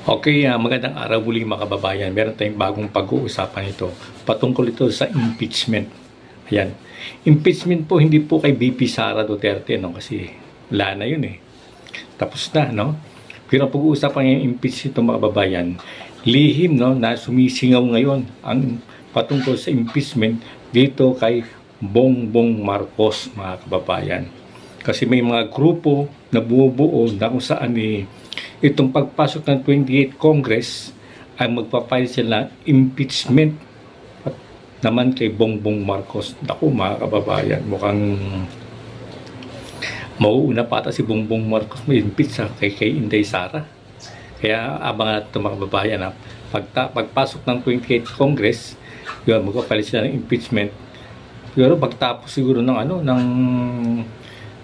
Okay, magandang araw muli mga kababayan. Meron tayong bagong pag-uusapan ito. Patungkol ito sa impeachment. Ayan. Impeachment po, hindi po kay BP Sara Duterte, no? Kasi wala na yun eh. Tapos na, no? Pero pag-uusapan yung impeachment ito mga kababayan, lihim, no, na sumisingaw ngayon ang patungkol sa impeachment dito kay Bongbong Marcos, mga kababayan. Kasi may mga grupo na bumubuo na kung saan itong pagpasok ng 28th Congress ay magpapile sila ng impeachment at naman kay Bongbong Marcos. Naku mga kababayan, mukhang mauuna pa ata si Bongbong Marcos may impeach kay Inday Sara. Kaya abangan natin mga kababayan, pagpasok ng 28th Congress, yun, magpapile sila ng impeachment. Pero pagtapos siguro ng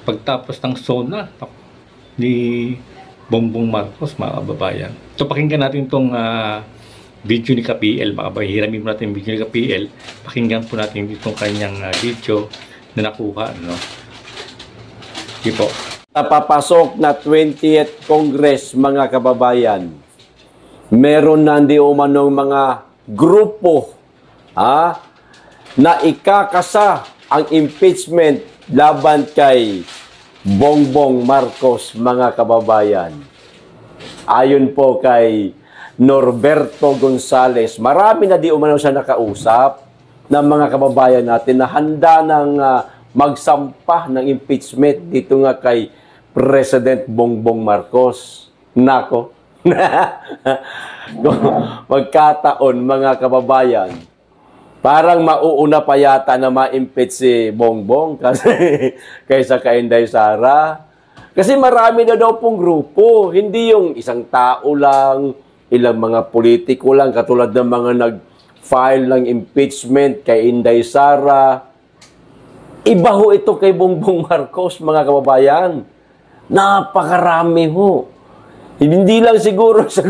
pagtapos ng SONA ni Bongbong Marcos, mga kababayan. So pakinggan natin itong video ni KPL, mga kababayan. Hiramin mo natin yung video ni KPL. Pakinggan po natin itong kanyang video na nakuha. No? Sige po. Napapasok na 20th Congress, mga kababayan. Meron na di umanong mga grupo na ikakasa ang impeachment laban kay Bongbong Marcos, mga kababayan. Ayon po kay Norberto Gonzales, marami na di umano siya nakausap ng mga kababayan natin na handa ng magsampah ng impeachment dito nga kay President Bongbong Marcos. Nako. Magkataon, mga kababayan, parang mauuna pa yata na ma-impeach si Bongbong kaysa kay Inday Sara. Kasi marami na daw pong grupo. Hindi yung isang tao lang, ilang mga politiko lang, katulad ng mga nag-file ng impeachment kay Inday Sara. Iba ho ito kay Bongbong Marcos, mga kababayan. Napakarami ho. Hindi lang siguro sa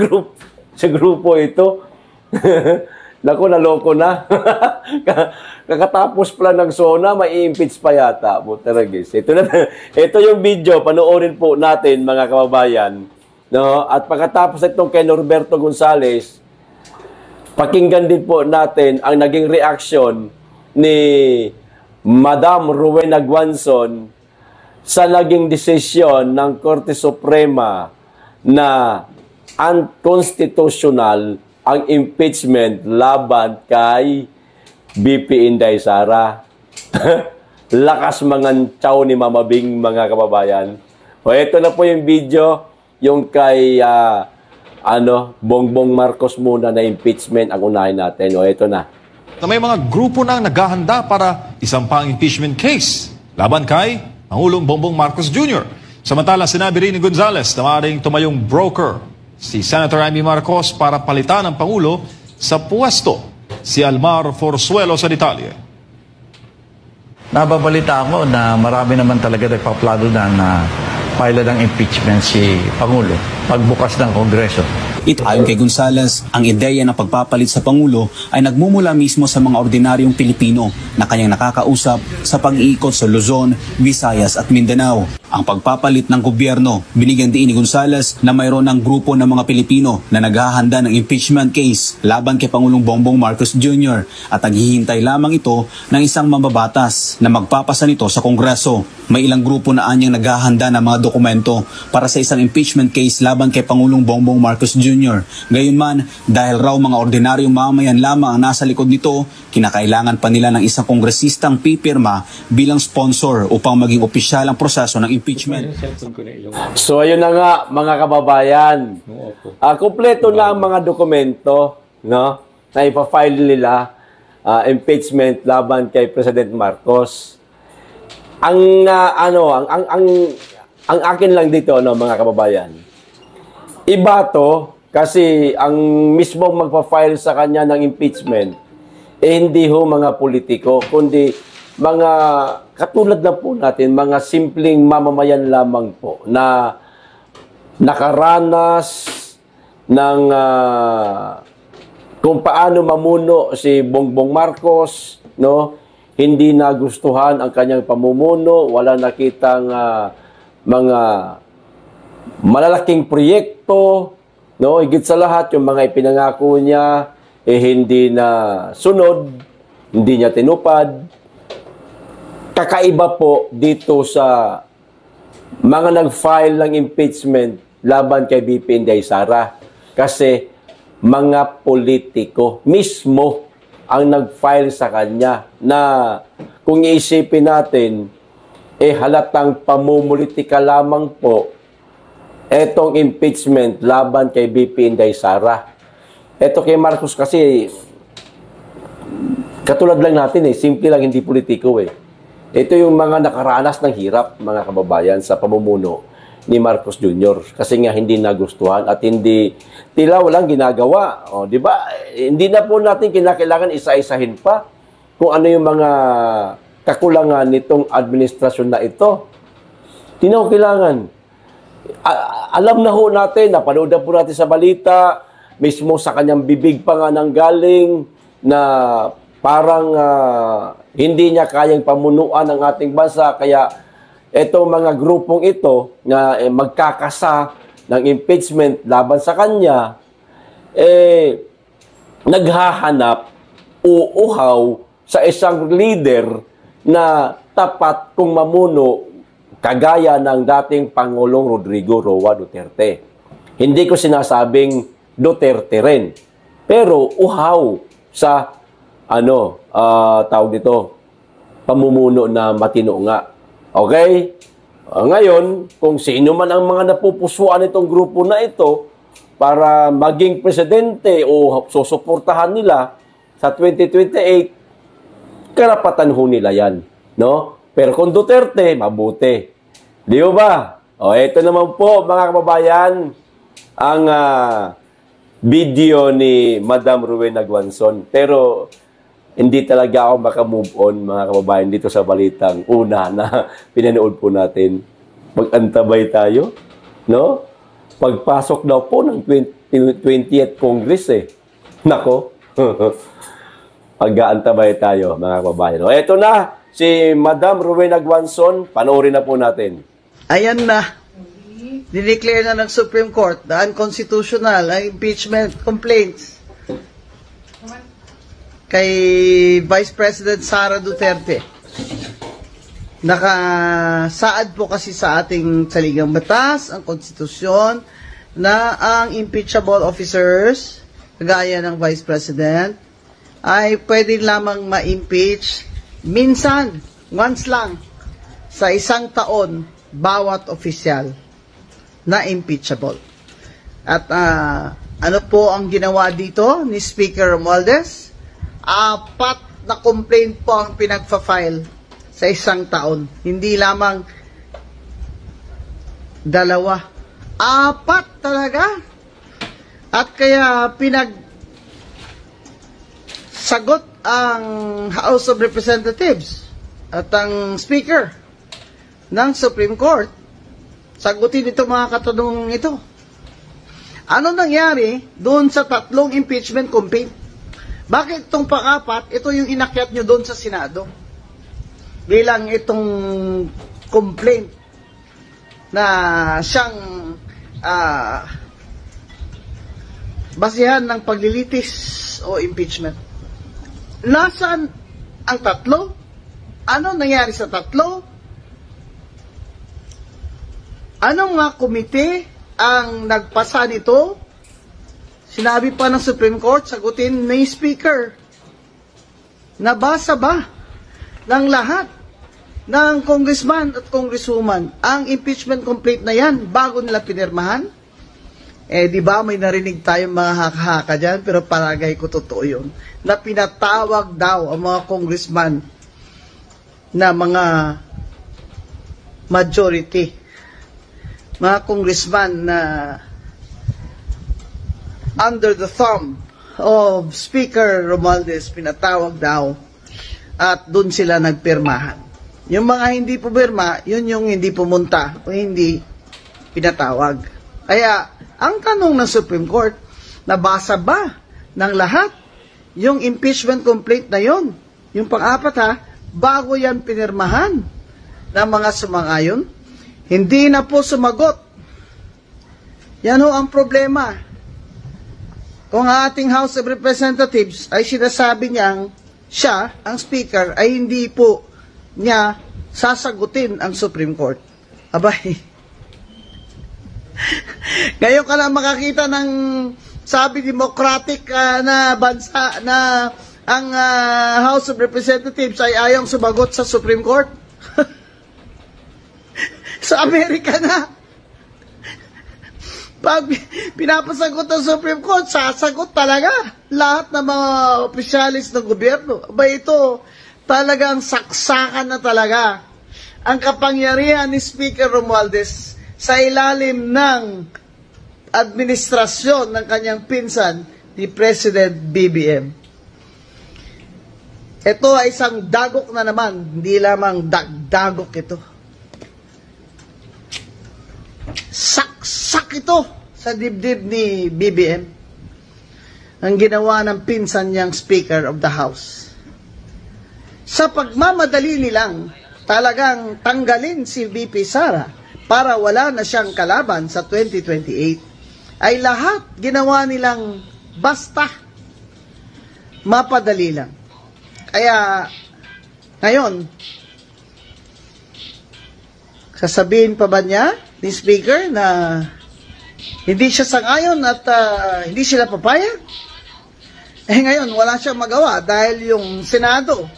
grupo ito. Naku, naloko na. Kakatapos pala ng SONA, may impeach pa yata. Butaragis. Ito yung video, panoorin po natin, mga kababayan. No? At pagkatapos itong kay Norberto Gonzales, pakinggan din po natin ang naging reaction ni Madam Rowena Guanzon sa naging desisyon ng Korte Suprema na unconstitutional ang impeachment laban kay BP Inday Sara. Lakas mga tsaw ni Mama Bing, mga kababayan. O ito na po yung video, yung kay Bongbong Marcos muna na impeachment ang unahin natin. O ito na. May mga grupo nang naghahanda para isang pang impeachment case laban kay Pangulong Bongbong Marcos Jr. Samantala, sinabi rin ni Gonzales na maaaring tumayong broker si Senator Amy Marcos para palitan ang Pangulo sa puwesto. Si Almar Forzuelo sa detalye. Nababalita ako na marami naman talaga nagpaplano na file ng impeachment si Pangulo pagbukas ng Kongreso. Ayon kay Gonzales, ang ideya ng pagpapalit sa Pangulo ay nagmumula mismo sa mga ordinaryong Pilipino na kanyang nakakausap sa pag-iikot sa Luzon, Visayas at Mindanao. Ang pagpapalit ng gobyerno, binigyan din ni Gonzales na mayroon ng grupo ng mga Pilipino na naghahanda ng impeachment case laban kay Pangulong Bongbong Marcos Jr. at naghihintay lamang ito ng isang mambabatas na magpapasa nito sa Kongreso. May ilang grupo na anyang naghahanda ng mga dokumento para sa isang impeachment case laban kay Pangulong Bongbong Marcos Jr. Gayunman, dahil raw mga ordinaryong mamayan lamang ang nasa likod nito, kinakailangan pa nila ng isang kongresistang pipirma bilang sponsor upang maging opisyal ang proseso ng impeachment. So ayun na nga, mga kababayan. Kompleto na ang mga dokumento, no, na ipafile nila impeachment laban kay President Marcos. Ang akin lang dito, no, mga kababayan. Iba to kasi ang mismong magpa-file sa kanya ng impeachment hindi ho mga politiko, kundi mga katulad na po natin, mga simpleng mamamayan lamang po na nakaranas ng kung paano mamuno si Bongbong Marcos, no? Hindi nagustuhan ang kanyang pamumuno, wala nakitang mga malalaking proyekto, No, higit sa lahat, yung mga ipinangako niya, hindi na sunod, hindi niya tinupad. Kakaiba po dito sa mga nag-file ng impeachment laban kay BP Inday Sara. Kasi mga politiko mismo ang nag-file sa kanya na kung iisipin natin, halatang pamumulitika lamang po etong impeachment laban kay BP Inday Sara. Eto kay Marcos kasi, katulad lang natin simple lang, hindi politiko Ito yung mga nakaranas ng hirap, mga kababayan, sa pamumuno ni Marcos Jr. Kasi nga hindi nagustuhan at tila walang ginagawa. O, di ba? Hindi na po natin kinakailangan isa-isahin pa kung ano yung mga kakulangan nitong administrasyon na ito. Hindi na kailangan. Alam na ho natin, napanood na po natin sa balita, mismo sa kanyang bibig pa nga nang galing na parang hindi niya kayang pamunuan ng ating bansa. Kaya itong mga grupong ito na magkakasa ng impeachment laban sa kanya, naghahanap uuhaw sa isang leader na tapat kung mamuno kagaya ng dating Pangulong Rodrigo Roa Duterte. Hindi ko sinasabing Duterte rin. Pero uhaw sa tawag dito, pamumuno na matino nga. Okay? Ngayon, kung sino man ang mga napupusuan itong grupo na ito para maging presidente o susuportahan nila sa 2028, karapatan ho nila yan. No? Pero kung Duterte, mabuti. Di ba? Ito naman po, mga kababayan, ang video ni Madam Rowena Guanzon. Pero hindi talaga ako makamove on, mga kababayan, dito sa balitang una na pinanood po natin. Mag-antabay tayo, no? Pagpasok daw po ng 20th Congress Nako. Pag-aantabay tayo, mga kababayan. Ito na, si Madam Rowena Guanzon, panoorin na po natin. Ayan na. Dineclare na ng Supreme Court na unconstitutional ang impeachment complaints kay Vice President Sara Duterte. Nakasaad po kasi sa ating saligang batas, ang konstitusyon, na ang impeachable officers, kagaya ng Vice President, ay pwede lamang ma-impeach minsan, once lang, sa isang taon, bawat opisyal na impeachable. At ano po ang ginawa dito ni Speaker Romualdez? 4 na complaint po ang pinagfa-file sa isang taon. Hindi lamang 2. 4 talaga. At kaya sagot ang House of Representatives at ang Speaker ng Supreme Court. Sagutin ito mga katanungan ito. Ano nangyari doon sa 3 impeachment complaint? Bakit itong pang-4, ito yung inakyat nyo doon sa Senado? Bilang itong complaint na siyang basihan ng paglilitis o impeachment. Nasaan ang 3? Ano nangyari sa 3? Anong nga komite ang nagpasa nito? Sinabi pa ng Supreme Court, sagutin ni Speaker. Nabasa ba ng lahat ng congressman at congresswoman ang impeachment complaint na yan bago nila pinirmahan? Di ba may narinig tayong mga haka-haka dyan, pero palagay ko totoo yun, na pinatawag daw ang mga congressman na mga majority, mga congressman na under the thumb of Speaker Romualdez, pinatawag daw at dun sila nagpirmahan. Yung mga hindi pumirma, yun yung hindi pumunta o hindi pinatawag. Kaya, ang tanong ng Supreme Court, nabasa ba ng lahat yung impeachment complaint na yun? Yung pang-4 bago yan pinirmahan ng mga sumang-ayon? Hindi na po sumagot. Yan ho ang problema. kung ang ating House of Representatives ay sinasabi niyang siya, ang Speaker, ay hindi po niya sasagutin ang Supreme Court. Abay, ngayon ka lang makakita ng sabi democratic na bansa na ang House of Representatives ay ayong sumagot sa Supreme Court. Sa Amerika na, pag pinapasagot ng Supreme Court, sasagot talaga lahat ng mga opisyalis ng gobyerno. Aba, ito talagang saksakan na talaga ang kapangyarihan ni Speaker Romualdez sa ilalim ng administrasyon ng kanyang pinsan ni President BBM. Ito ay isang dagok na naman, hindi lamang dagok ito. Saksak ito sa dibdib ni BBM ang ginawa ng pinsan niyang Speaker of the House. Sa pagmamadali nilang talagang tanggalin si VP Sara para wala na siyang kalaban sa 2028, ay lahat ginawa nilang basta mapadali lang. Kaya ngayon, sasabihin pa ba niya ni Speaker na hindi siya sang-ayon at hindi sila papayag? Eh ngayon, wala siyang magawa dahil yung Senado,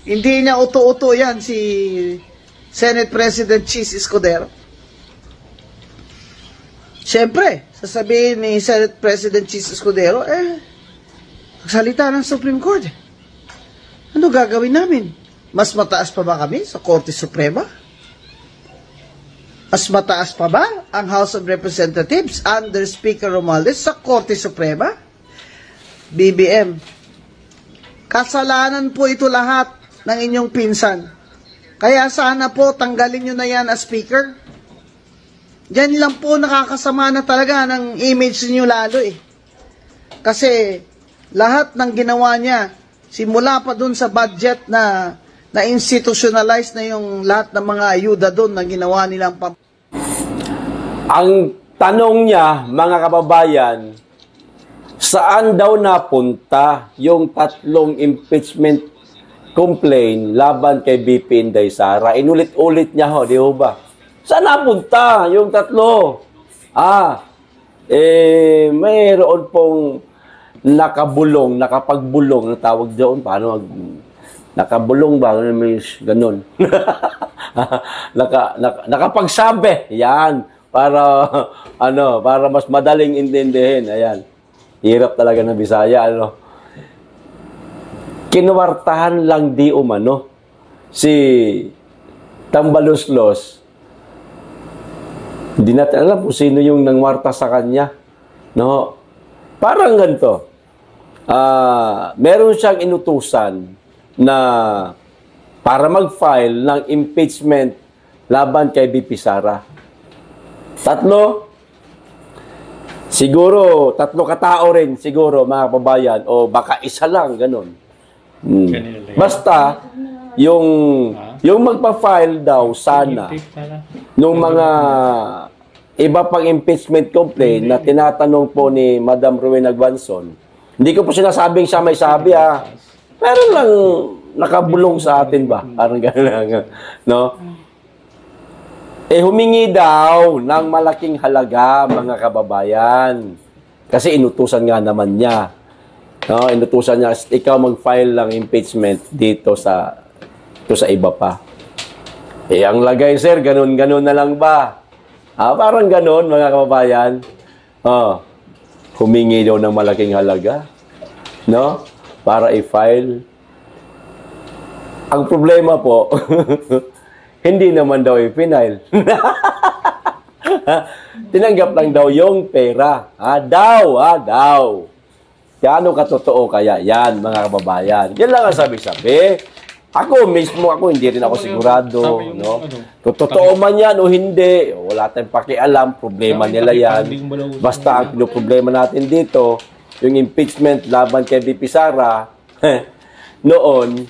hindi niya uto-uto yan si Senate President Chis Escudero. Siyempre, sasabihin ni Senate President Chis Escudero, magsalita ng Supreme Court. Ano gagawin namin? Mas mataas pa ba kami sa Korte Suprema? Mas mataas pa ba ang House of Representatives under Speaker Romualdez sa Korte Suprema? BBM, kasalanan po ito lahat ng inyong pinsan. Kaya sana po tanggalin nyo na yan as Speaker. Diyan lang po nakakasama na talaga ng image niyo lalo eh. Kasi lahat ng ginawa niya, simula pa dun sa budget na institutionalize na yung lahat ng mga ayuda dun na ginawa nilang Ang tanong niya, mga kababayan, saan daw napunta yung 3 impeachment complaint laban kay BP Inday Sara? Inulit-ulit niya ho, di ho ba? Saan napunta yung 3? Mayroon pong nakapagbulong na tawag doon. Paano nakabulong ba? Ganun. Nakapagsabi. Yan. Para mas madaling intindihin. Ayan. Hirap talaga ng Bisaya, ano. Kinuwartahan lang di umano si Tambaluslos. Hindi natin alam kung sino yung nangwarta sa kanya. No? Parang ganito. Meron siyang inutusan na para mag-file ng impeachment laban kay BP Sara. 3. Siguro, 3 katao rin siguro, mga kababayan, o baka isa lang, ganun. Basta, yung magpa-file daw sana nung mga iba pang impeachment complaint na tinatanong po ni Madam Rowena Guanzon. Hindi ko po sinasabing siya may sabi, meron lang nakabulong sa atin ba? Parang gano'n lang. No? Humingi daw ng malaking halaga, mga kababayan. Kasi inutusan nga naman niya. No? Inutusan niya, ikaw mag-file ng impeachment dito sa iba pa. Ang lagay, sir, ganun-ganun na lang ba? Parang ganun, mga kababayan. Humingi daw ng malaking halaga. No? Para i-file. Ang problema po, hindi naman daw i-final. Tinanggap lang daw yung pera. Daw. Gaano katotoo kaya yan, mga kababayan? Yan lang ang sabi-sabi. Ako mismo, hindi rin ako sigurado. No? Totoo man yan o hindi, wala tayong pakialam, problema nila yan. Basta ang problema natin dito, yung impeachment laban kay VP Sara, noon,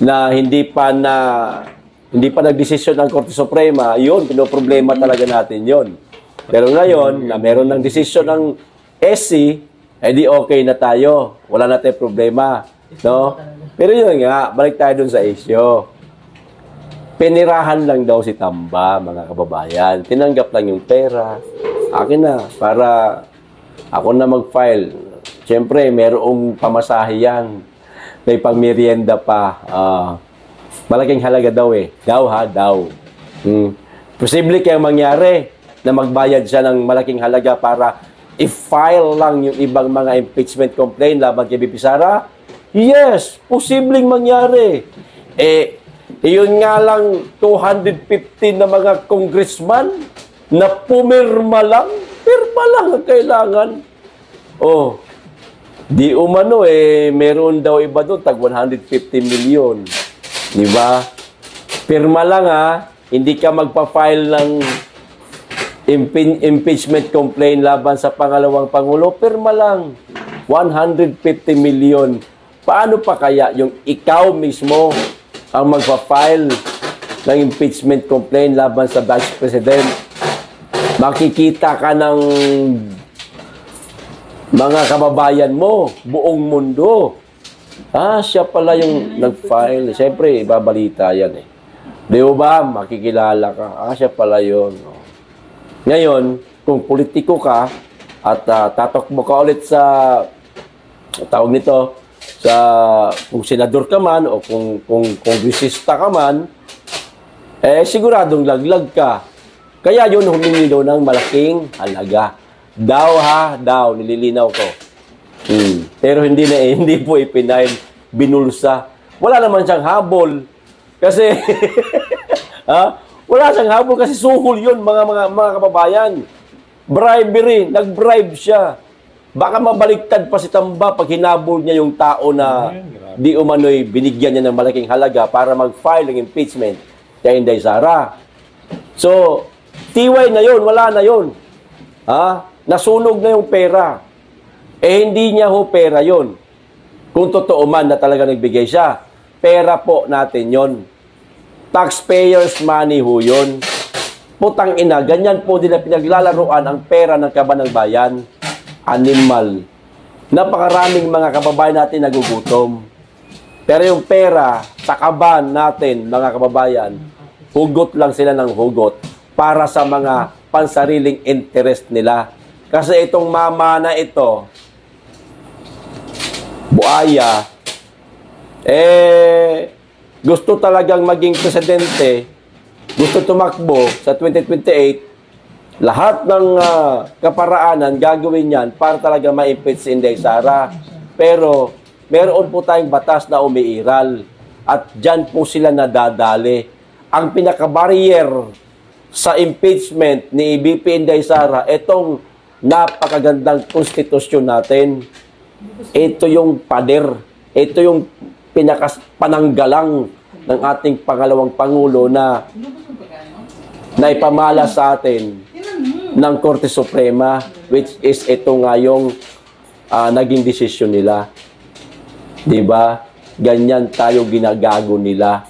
na hindi pa nagdesisyon ng Korte Suprema, yun, pinoproblema talaga natin yun. Pero ngayon, na meron ng desisyon ng SC, eh di okay na tayo. Wala na tayong problema. No? Pero yun nga, balik tayo dun sa issue. Pinirahan lang daw si Tamba, mga kababayan. Tinanggap lang yung pera. Akin na, para ako na mag-file. Siyempre, merong pamasahe yan. May pang-merienda pa. Malaking halaga daw eh. Daw. Posible kaya mangyari na magbayad siya ng malaking halaga para i-file lang yung ibang mga impeachment complaint laban kay BP Sara? Yes, posibleng mangyari. Yun nga lang 215 na mga congressman na pumirma lang. Pirma lang ang kailangan. Oh, di umano meron daw iba doon tag 150 million. Di ba? Pirma lang hindi ka magpa-file ng impeachment complaint laban sa pangalawang Pangulo, pirma lang. 150 million. Paano pa kaya yung ikaw mismo ang magpa-file ng impeachment complaint laban sa Vice President? Makikita ka ng mga kababayan mo, buong mundo. Siya pala yung nag-file. Siyempre, ibabalita yan Di ba? Makikilala ka. Siya pala yun. Ngayon, kung politiko ka at tatakbo ka ulit sa tawag nito, kung senador ka man o kung kongresista ka man, siguradong laglag ka. Kaya yun humingi daw ng malaking halaga. Daw, nililinaw ko. Pero hindi po ipinail, binulsa. Wala naman siyang habol. Kasi, wala siyang habol kasi suhol yun, mga kababayan. Bribery, nag-bribe siya. Baka mabaliktad pa si Tamba pag hinabol niya yung tao na di umano'y binigyan niya ng malaking halaga para mag-file ng impeachment kay Inday Sara. So, tiway na yun, wala na yun. Nasunog na yung pera. Hindi niya pera yun. Kung totoo man na talaga nagbigay siya. Pera po natin yun. Taxpayers money yun. Putang ina, ganyan po din na pinaglalaruan ang pera ng kaban ng bayan. Animal. Napakaraming mga kababayan natin nagugutom. Pero yung pera sa kaban natin, mga kababayan, hugot lang sila ng hugot para sa mga pansariling interest nila. Kasi itong mama na ito, buaya, gusto talagang maging presidente, gusto tumakbo sa 2028, lahat ng kaparaanan gagawin yan para talaga ma-impeach si Inday Sara. Pero meron po tayong batas na umiiral at dyan po sila nadadali. Ang pinaka-barrier sa impeachment ni BP Inday Sara, itong napakagandang konstitusyon natin. Ito yung pader. Ito yung pinaka-pananggalang ng ating pangalawang Pangulo na naipamala sa atin ng Korte Suprema, which is ito nga yung naging desisyon nila. Diba? Ganyan tayo ginagago nila.